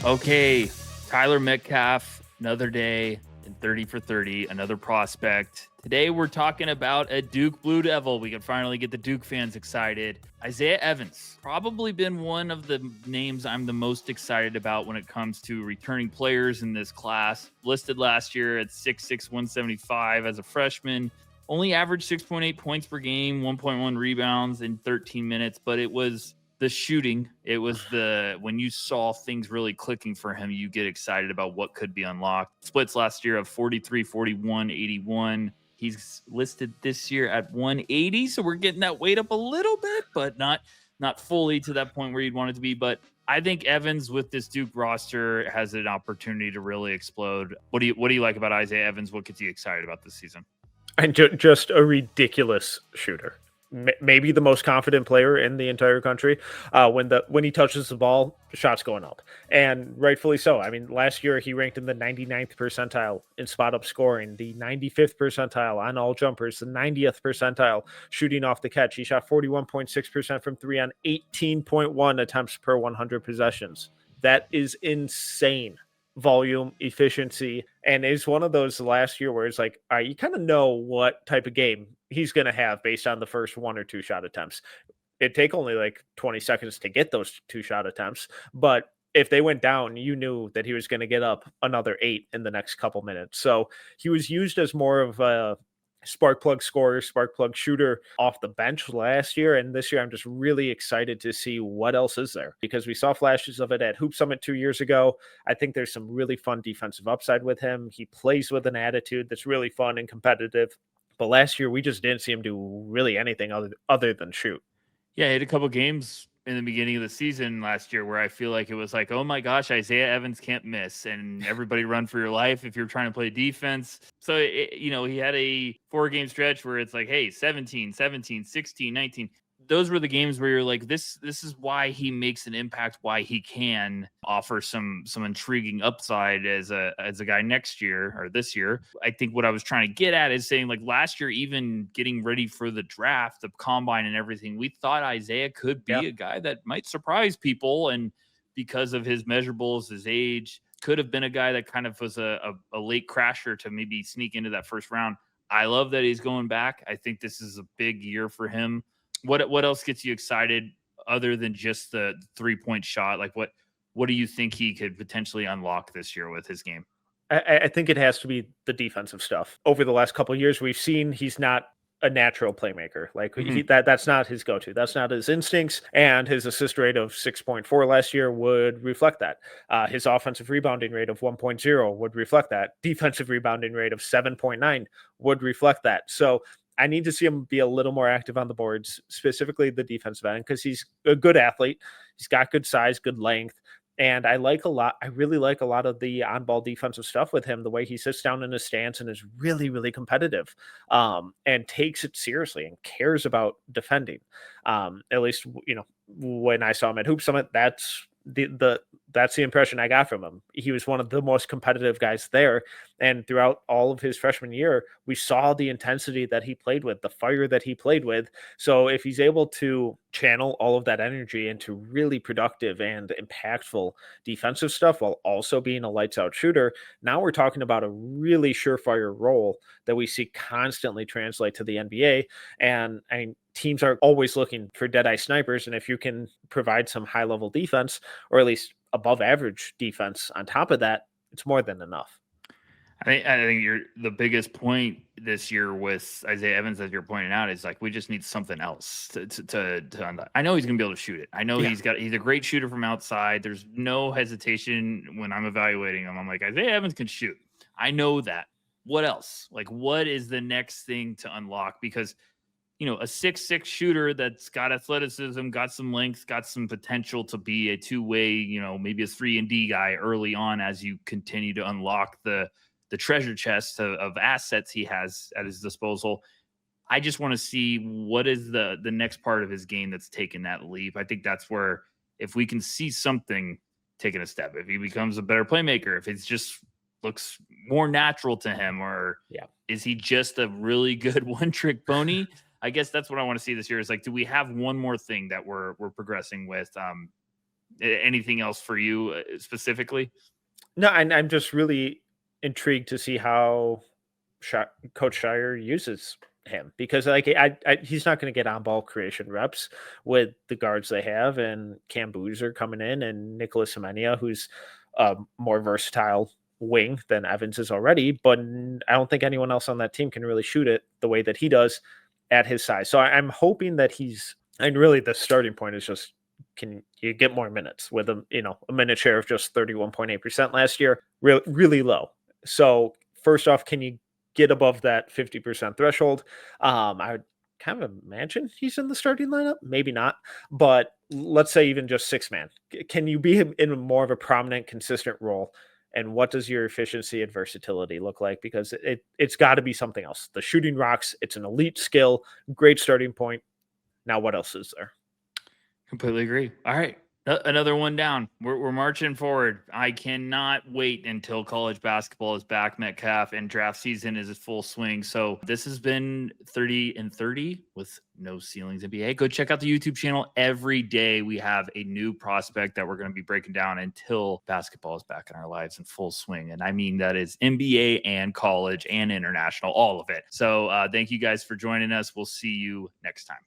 Okay, Tyler Metcalf, another day in 30 for 30, another prospect. Today we're talking about a Duke Blue Devil. We can finally get the Duke fans excited. Isaiah Evans, probably been one of the names I'm the most excited about when it comes to returning players in this class. Listed last year at 6'6", 175 as a freshman. Only averaged 6.8 points per game, 1.1 rebounds in 13 minutes, but it was the shooting. It was when you saw things really clicking for him, you get excited about what could be unlocked. Splits last year of 43, 41, 81. He's listed this year at 180. So we're getting that weight up a little bit, but not fully to that point where you'd want it to be. But I think Evans with this Duke roster has an opportunity to really explode. What do you like about Isaiah Evans? What gets you excited about this season? And just a ridiculous shooter. Maybe the most confident player in the entire country. When he touches the ball, shots going up, and rightfully so. I mean, last year he ranked in the 99th percentile in spot up scoring, the 95th percentile on all jumpers, the 90th percentile shooting off the catch. He shot 41.6% from three on 18.1 attempts per 100 possessions. That is insane. Volume, efficiency, and is one of those last year where it's like, all right, you kind of know what type of game he's going to have based on the first one or two shot attempts. It'd take only like 20 seconds to get those two shot attempts, but if they went down, you knew that he was going to get up another 8 in the next couple minutes. So he was used as more of a spark plug scorer, spark plug shooter off the bench last year. And this year, I'm just really excited to see what else is there, because we saw flashes of it at Hoop Summit 2 years ago. I think there's some really fun defensive upside with him. He plays with an attitude that's really fun and competitive. But last year, we just didn't see him do really anything other than shoot. Yeah, he had a couple games in the beginning of the season last year where I feel like it was like, oh my gosh, Isaiah Evans can't miss, and everybody run for your life if you're trying to play defense. So, he had a 4-game stretch where it's like, hey, 17, 17, 16, 19. Those were the games where you're like, this is why he makes an impact, why he can offer some intriguing upside as a guy next year or this year. I think what I was trying to get at is saying, like, last year, even getting ready for the draft, the combine and everything, we thought Isaiah could be a guy that might surprise people. And because of his measurables, his age, could have been a guy that kind of was a late crasher to maybe sneak into that first round. I love that he's going back. I think this is a big year for him. What else gets you excited other than just the 3-point shot? Like what do you think he could potentially unlock this year with his game? I think it has to be the defensive stuff. Over the last couple of years, we've seen he's not a natural playmaker. Like that's not his go-to. That's not his instincts. And his assist rate of 6.4 last year would reflect that. His offensive rebounding rate of 1.0 would reflect that. Defensive rebounding rate of 7.9 would reflect that. So I need to see him be a little more active on the boards, specifically the defensive end, because he's a good athlete. He's got good size, good length. And I really like a lot of the on-ball defensive stuff with him, the way he sits down in his stance and is really, really competitive, and takes it seriously and cares about defending. At least, when I saw him at Hoop Summit, that's the impression I got from him. He was one of the most competitive guys there. And throughout all of his freshman year, we saw the intensity that he played with, the fire that he played with. So if he's able to channel all of that energy into really productive and impactful defensive stuff while also being a lights out shooter, now we're talking about a really surefire role that we see constantly translate to the NBA. And teams are always looking for dead-eye snipers, and if you can provide some high-level defense, or at least above-average defense on top of that, it's more than enough. I think the biggest point this year with Isaiah Evans, as you're pointing out, is like we just need something else to I know he's going to be able to shoot it. I know he's a great shooter from outside. There's no hesitation when I'm evaluating him. I'm like, Isaiah Evans can shoot. I know that. What else? Like, what is the next thing to unlock? Because a 6'6" shooter that's got athleticism, got some length, got some potential to be a two-way, maybe a 3-and-D guy early on as you continue to unlock the treasure chest of assets he has at his disposal. I just want to see what is the next part of his game that's taken that leap. I think that's where, if we can see something taking a step, if he becomes a better playmaker, if it's just looks more natural to him, or Yeah. is he just a really good one-trick pony? I guess that's what I want to see this year is like, do we have one more thing that we're progressing with? Anything else for you specifically? No, and I'm just really intrigued to see how Coach Shire uses him, because like he's not going to get on ball creation reps with the guards they have, and Cam Boozer coming in, and Nicholas Semenya, who's a more versatile wing than Evans is already, but I don't think anyone else on that team can really shoot it the way that he does at his size. So I'm hoping that and really the starting point is just, can you get more minutes with a minute share of just 31.8% last year, really low. So first off, can you get above that 50% threshold? I would kind of imagine he's in the starting lineup, maybe not, but let's say even just 6-man. Can you be in more of a prominent, consistent role? And what does your efficiency and versatility look like? Because it's got to be something else. The shooting rocks, it's an elite skill, great starting point. Now, what else is there? Completely agree. All right. Another one down. We're marching forward. I cannot wait until college basketball is back, Metcalf, and draft season is in full swing. So this has been 30 and 30 with no ceilings NBA. Go check out the YouTube channel. Every day we have a new prospect that we're going to be breaking down until basketball is back in our lives in full swing. And I mean, that is NBA and college and international, all of it. So thank you guys for joining us. We'll see you next time.